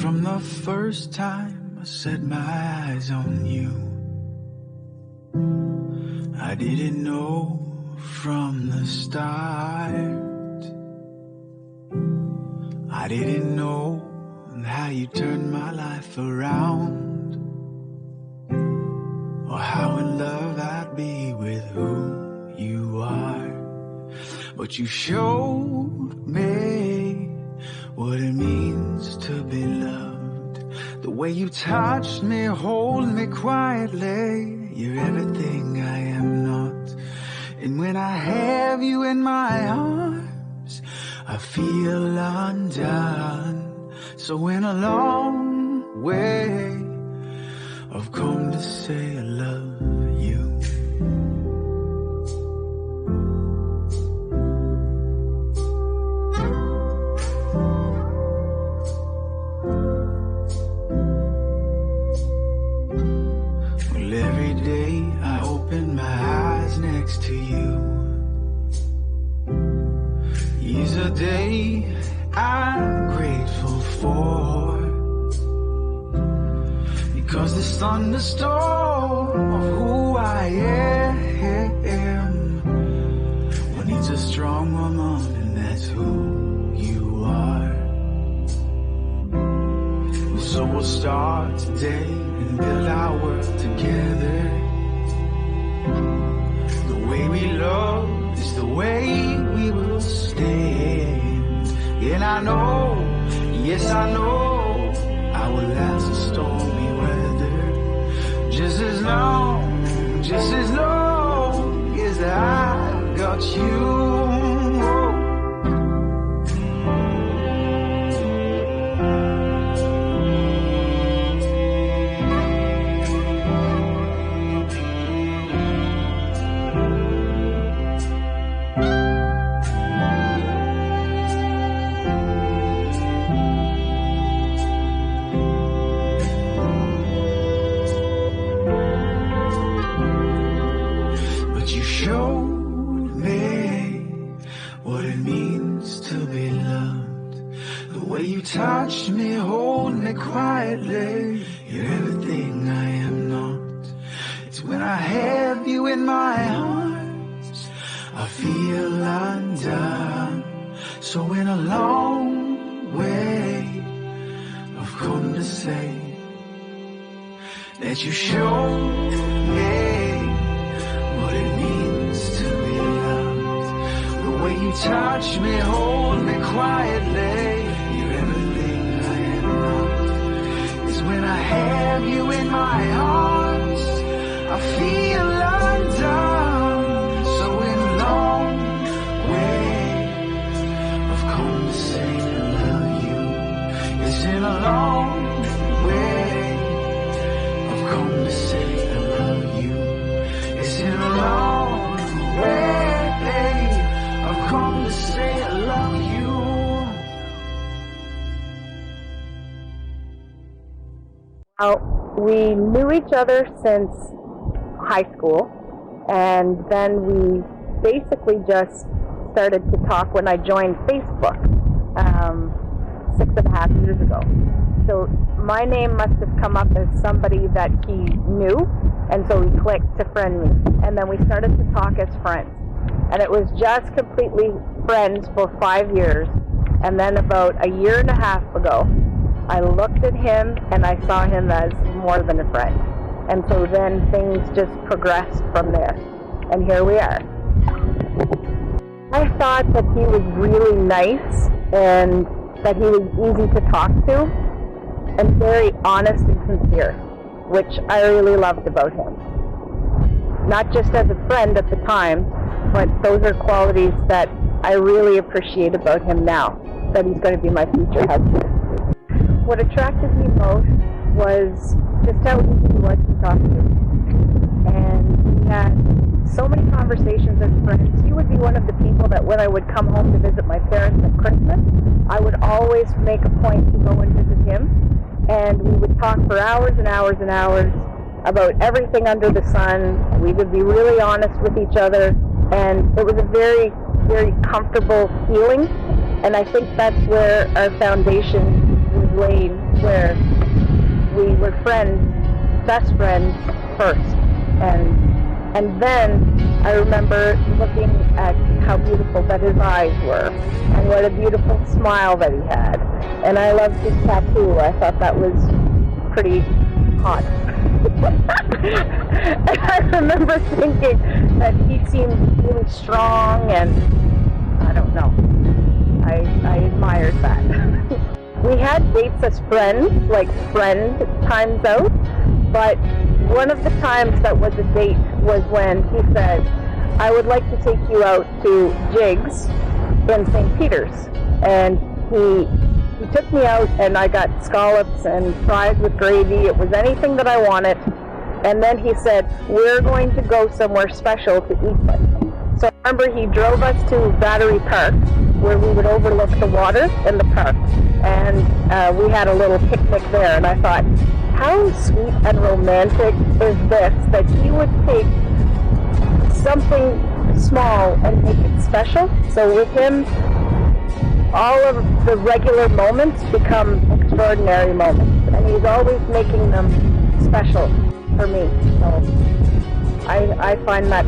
From the first time I set my eyes on you, I didn't know from the start. I didn't know how you turned my life around, or how in love I'd be with who you are. But you showed me what it means to be loved. The way you touched me, hold me quietly. You're everything I am not. And when I have you in my arms, I feel undone. So in a long way, I've come to say I love you. Every day I open my eyes next to you. Is a day I'm grateful for, because this thunderstorm of who I am, well, needs a strong woman, and that's who you are. So we'll start today and build our world together. The way we love is the way we will stand. And I know, yes I know, I will last the stormy weather. Just as long as I got you. Touch me, hold me quietly. You're everything I am not. It's when I have you in my arms, I feel undone. So in a long way, I've come to say that you showed me what it means to be loved. The way you touch me, hold me quietly. When I have you in my arms, I feel undone. So in a long way, I've come to say I love you. It's in a long way, I've come to say I love you. It's in a long way, I've come to say I love you. We knew each other since high school, and then we basically just started to talk when I joined Facebook 6.5 years ago. So my name must have come up as somebody that he knew, and so he clicked to friend me, and then we started to talk as friends. And it was just completely friends for 5 years, and then about a year and a half ago, I looked at him and I saw him as more than a friend. And so then things just progressed from there. And here we are. I thought that he was really nice and that he was easy to talk to and very honest and sincere, which I really loved about him. Not just as a friend at the time, but those are qualities that I really appreciate about him now, that he's going to be my future husband. What attracted me most was just how easy he was to talk to. And we had so many conversations as friends. He would be one of the people that when I would come home to visit my parents at Christmas, I would always make a point to go and visit him. And we would talk for hours and hours and hours about everything under the sun. We would be really honest with each other. And it was a very, very comfortable feeling. And I think that's where our foundation was lane where we were friends, best friends first, and then I remember looking at how beautiful that his eyes were, and what a beautiful smile that he had, and I loved his tattoo. I thought that was pretty hot. And I remember thinking that he seemed really strong, and I don't know, I admired that. We had dates as friends, like friend times out, but one of the times that was a date was when he said, I would like to take you out to Jigs in St. Peter's. And he took me out, and I got scallops and fries with gravy. It was anything that I wanted. And then he said, we're going to go somewhere special to eat with. So I remember he drove us to Battery Park, where we would overlook the water in the park. And we had a little picnic there. And I thought, how sweet and romantic is this, that he would take something small and make it special. So with him, all of the regular moments become extraordinary moments, and he's always making them special for me. So I find that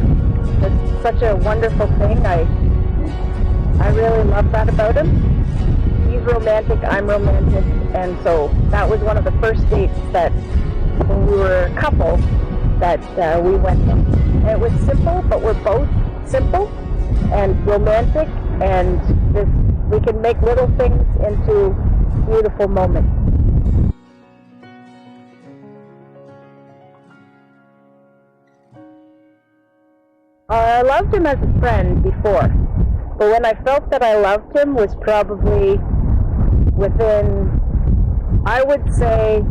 it's such a wonderful thing. I really love that about him. He's romantic, I'm romantic, and so that was one of the first dates that when we were a couple that we went on. And it was simple, but we're both simple and romantic, and we can make little things into beautiful moments. I loved him as a friend before, but when I felt that I loved him was probably within, I would say,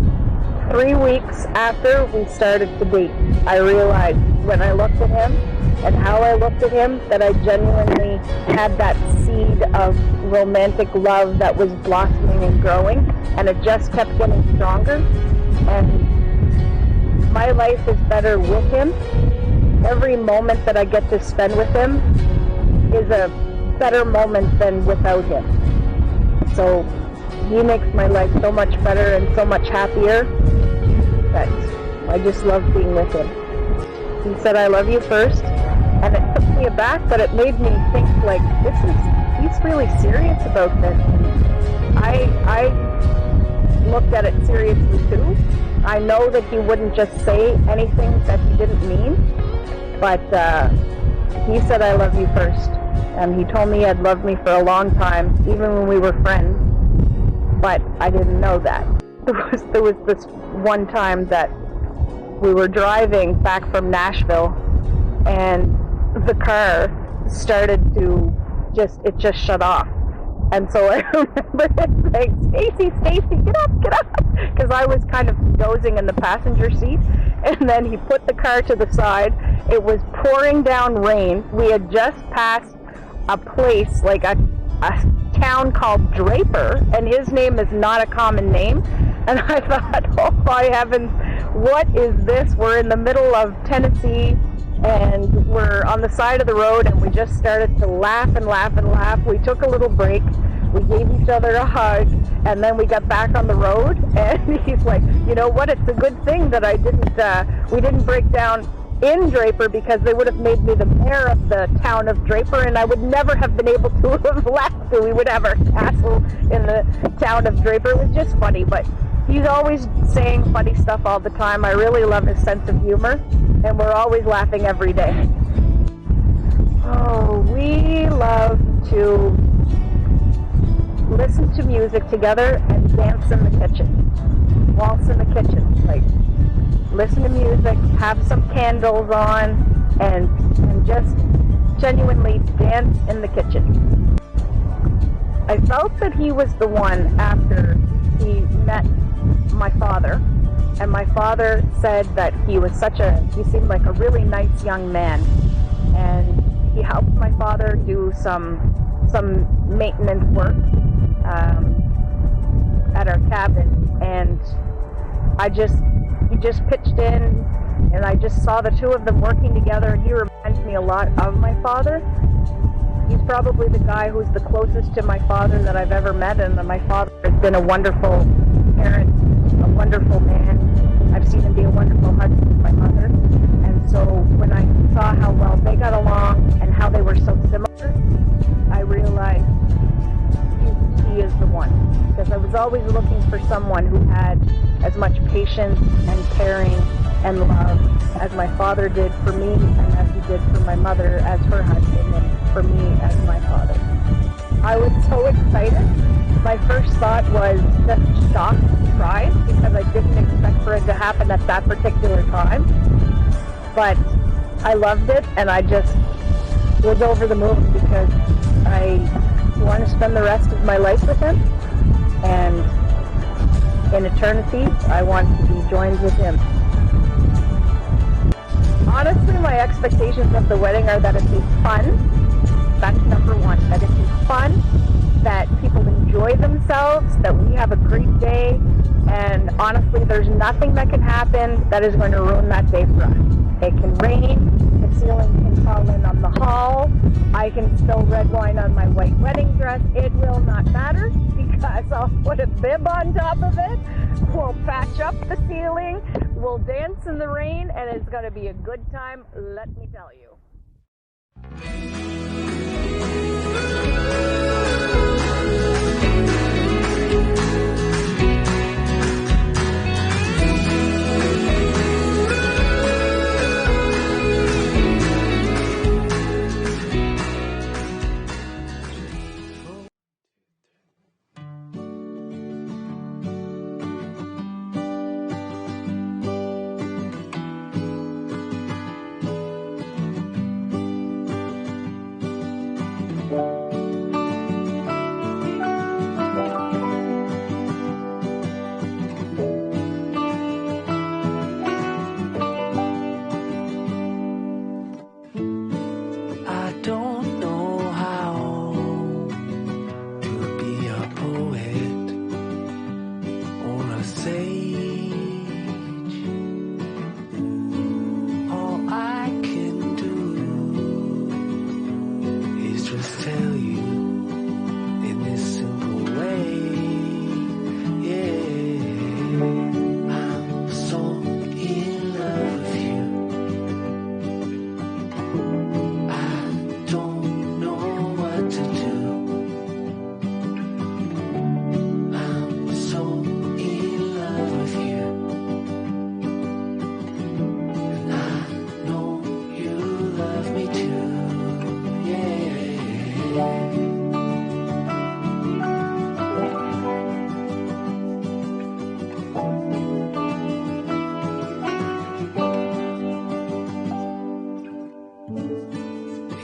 3 weeks after we started to date. I realized when I looked at him and how I looked at him that I genuinely had that seed of romantic love that was blossoming and growing, and it just kept getting stronger. And my life is better with him. Every moment that I get to spend with him is a better moment than without him. So he makes my life so much better and so much happier that I just love being with him. He said, I love you first, and it took me aback, but it made me think, like, he's really serious about this. I looked at it seriously too. I know that he wouldn't just say anything that he didn't mean, but he said, I love you first. And he told me he'd loved me for a long time, even when we were friends, but I didn't know that. There was this one time that we were driving back from Nashville, and the car started to it just shut off. And so I remember him saying, Stacy, get up, because I was kind of dozing in the passenger seat. And then he put the car to the side. It was pouring down rain. We had just passed a place, like a town called Draper, and his name is not a common name. And I thought, oh my heavens, what is this? We're in the middle of Tennessee, and we're on the side of the road, and we just started to laugh and laugh and laugh. We took a little break. We gave each other a hug, and then we got back on the road, and he's like, you know what, it's a good thing that we didn't break down in Draper, because they would have made me the mayor of the town of Draper, and I would never have been able to have left, so we would have our castle in the town of Draper. It was just funny, but he's always saying funny stuff all the time. I really love his sense of humor, and we're always laughing every day. Oh, we love to listen to music together and dance in the kitchen, waltz in the kitchen, like listen to music, have some candles on, and just genuinely dance in the kitchen. I felt that he was the one after he met my father, and my father said that he seemed like a really nice young man, and he helped my father do some maintenance work at our cabin, and he just pitched in, and I just saw the two of them working together, and he reminds me a lot of my father. He's probably the guy who's the closest to my father that I've ever met, and my father has been a wonderful parent, a wonderful man. I've seen him be a wonderful husband to my mother. And so when I saw how well they got along and how they were so similar, I realized he is the one. Because I was always looking for someone who had as much patience and caring and love as my father did for me, and as he did for my mother as her husband, and for me as my father. I was so excited. My first thought was just shock and surprise, because I didn't expect for it to happen at that particular time. But I loved it, and I just was over the moon, because I want to spend the rest of my life with him, and in eternity I want to be joined with him. Honestly, my expectations of the wedding are that it be fun. That's number one, that it be fun, that people enjoy themselves, that we have a great day, and honestly, there's nothing that can happen that is going to ruin that day for us. It can rain, the ceiling can fall in on the hall, I can spill red wine on my white wedding dress. It will not matter, because I'll put a bib on top of it, we'll patch up the ceiling, we'll dance in the rain, and it's going to be a good time, let me tell you.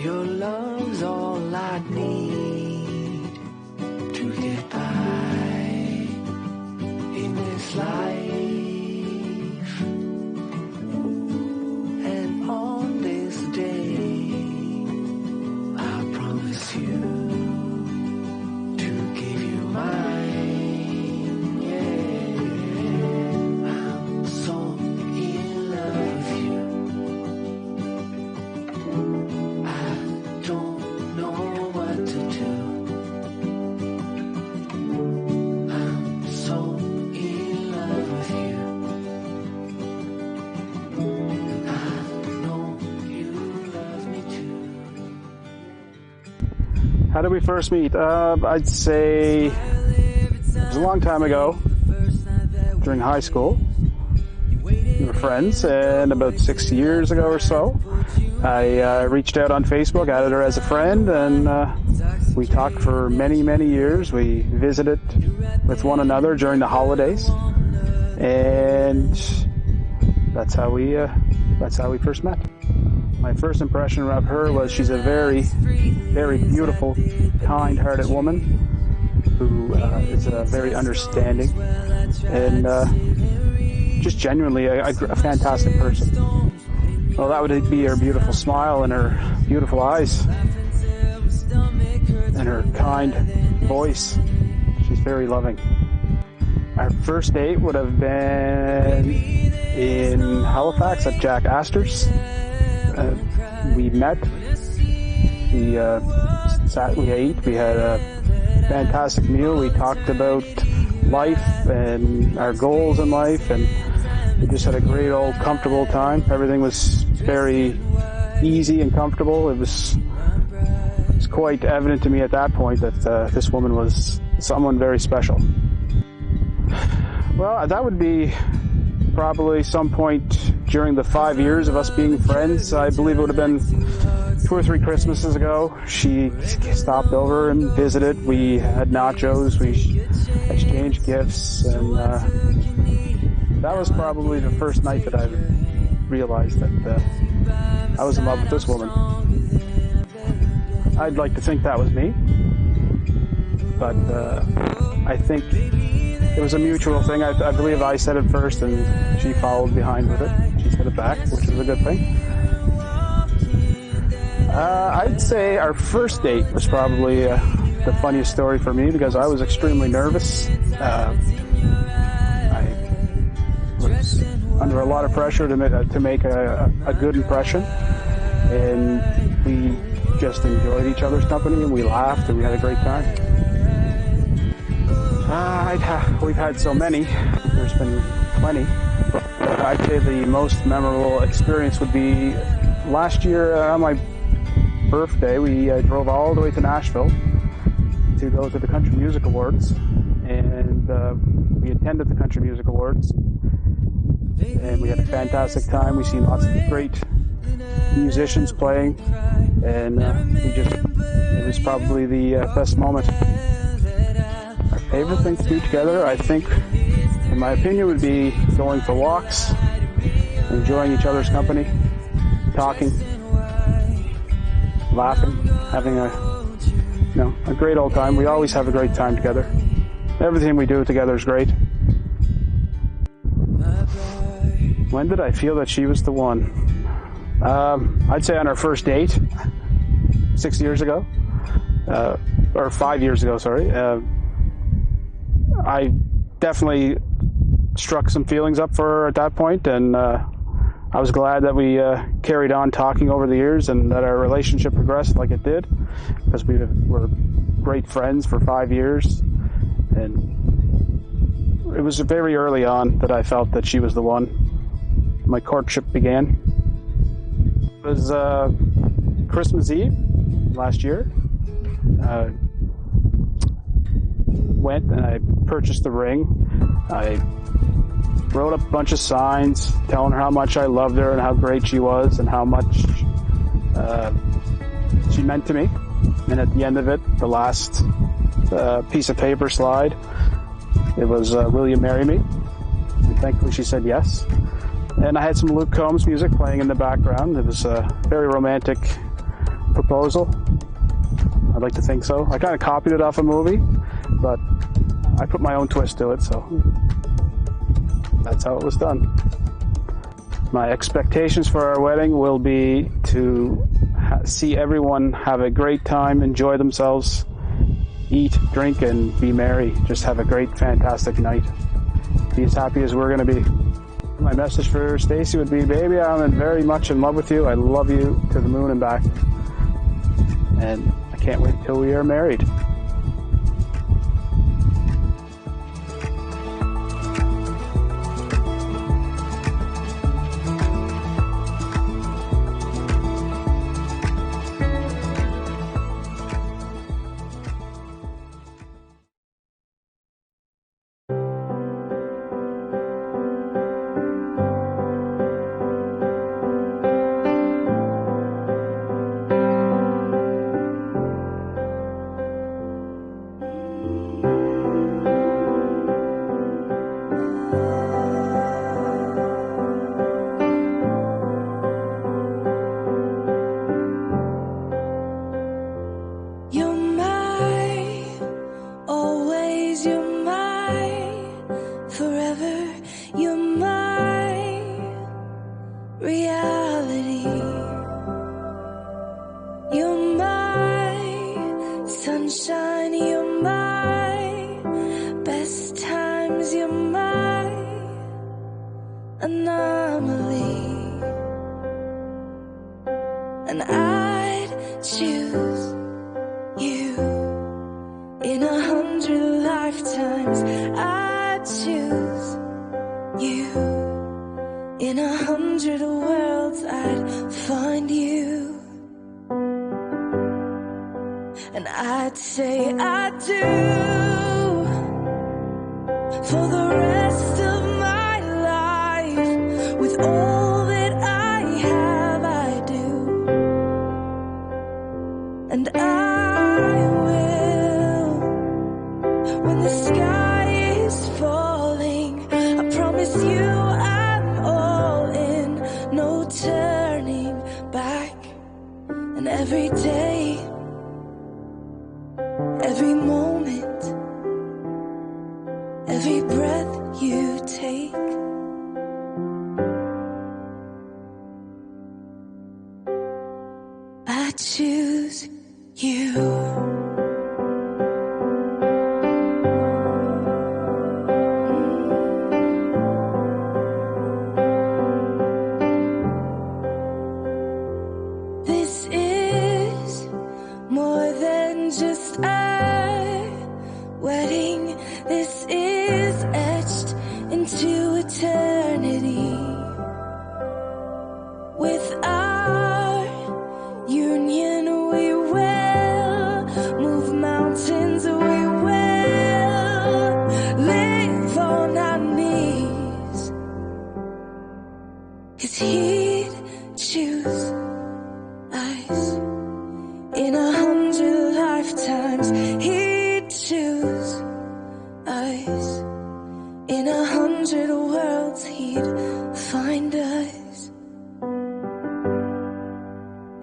Your love's all I need to get by in this life. And on this day, I promise you to give you mine. Yeah, I'm so in love with you. Don't know what to do. I'm so in love with you. I know you love me too. How did we first meet? I'd say it was a long time ago, during high school. We were friends, and about 6 years ago or so, I reached out on Facebook, added her as a friend, and we talked for many, many years. We visited with one another during the holidays, and that's how we first met. My first impression of her was she's a very, very beautiful, kind-hearted woman who is very understanding and just genuinely a fantastic person. Well, that would be her beautiful smile and her beautiful eyes and her kind voice. She's very loving. Our first date would have been in Halifax at Jack Astor's. We met, we sat, we ate, we had a fantastic meal. We talked about life and our goals in life, and we just had a great old comfortable time. Everything was very easy and comfortable. It was quite evident to me at that point that this woman was someone very special. Well, that would be probably some point during the 5 years of us being friends. I believe it would have been 2 or 3 Christmases ago. She stopped over and visited. We had nachos. We exchanged gifts, and that was probably the first night that I realized that I was in love with this woman. I'd like to think that was me, but I think it was a mutual thing. I believe I said it first, and she followed behind with it. She said it back, which is a good thing. I'd say our first date was probably the funniest story for me, because I was extremely nervous. I was under a lot of pressure to make a good impression, and we just enjoyed each other's company, and we laughed, and we had a great time. We've had so many. There's been plenty. But I'd say the most memorable experience would be last year on my birthday. We drove all the way to Nashville to go to the Country Music Awards, and we attended the Country Music Awards, and we had a fantastic time. We seen lots of great musicians playing, and it was probably the best moment. Our favorite thing to do together, I think, in my opinion, would be going for walks, enjoying each other's company, talking, laughing, having a great old time. We always have a great time together. Everything we do together is great. When did I feel that she was the one? I'd say on our first date, 6 years ago, or 5 years ago, sorry. I definitely struck some feelings up for her at that point, and I was glad that we carried on talking over the years, and that our relationship progressed like it did, because we were great friends for 5 years, and it was very early on that I felt that she was the one. My courtship began. It was Christmas Eve last year. Went and I purchased the ring. I wrote up a bunch of signs telling her how much I loved her and how great she was and how much she meant to me. And at the end of it, the last piece of paper slide, it was, will you marry me? And thankfully she said yes. And I had some Luke Combs music playing in the background. It was a very romantic proposal. I'd like to think so. I kind of copied it off a movie, but I put my own twist to it, so that's how it was done. My expectations for our wedding will be to see everyone have a great time, enjoy themselves, eat, drink, and be merry. Just have a great, fantastic night. Be as happy as we're going to be. My message for Stacy would be, baby, I'm very much in love with you. I love you to the moon and back. And I can't wait till we are married. And I'd choose you in 100 lifetimes. lifetimes. I choose you. In 100 worlds I'd find you, and I'd say I do for the rest of my life. With all that I have, I do, and I will. When the sky is falling, I promise you I'm all in, no turning back. And every day, every moment, every breath you take, I choose you. This is more than just a wedding. This is etched into eternity. With our union, we will move mountains. We will live on our knees. 'Cause he'd choose us in 100 lifetimes. He'd choose us in 100 worlds. He'd find us,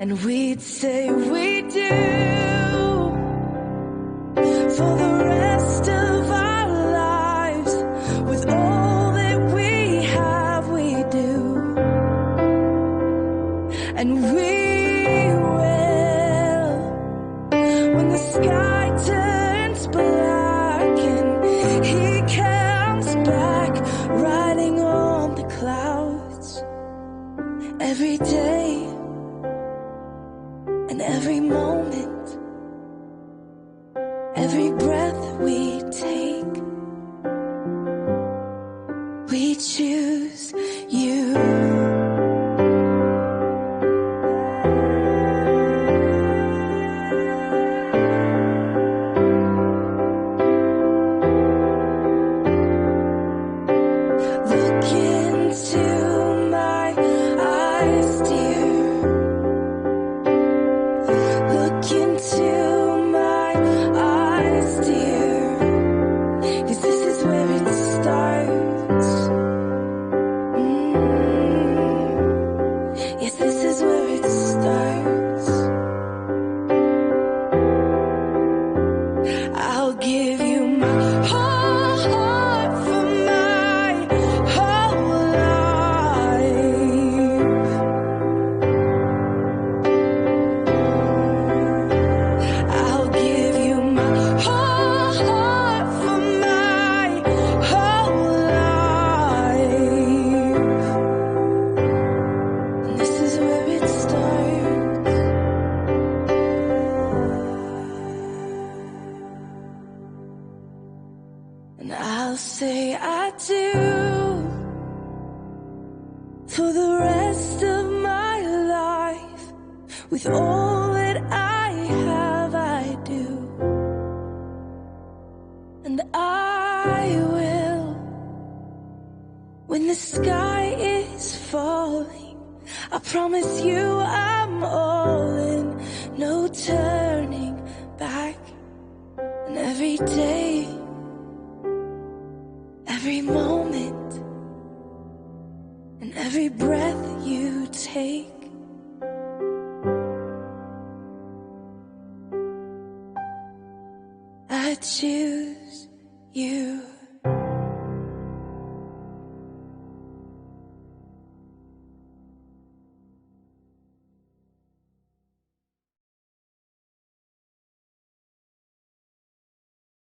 and we'd say we do for the rest of our lives. With all that we have, we do, and we will. When the sky turns black and he comes back riding on the clouds, every day and every moment, every breath we take, we choose you. Look into my eyes, dear. Look into my eyes, dear. 'Cause this is where it starts. Yes, this is where it starts. I'll give you my whole heart for my whole life. I'll give you my whole heart for my whole life. And this is where it starts. And I'll say I do for the rest of my life. With all that I have, I do, and I will. When the sky is falling, I promise you I'm all in, no turning back. And every day, every moment, and every breath you take, I choose you.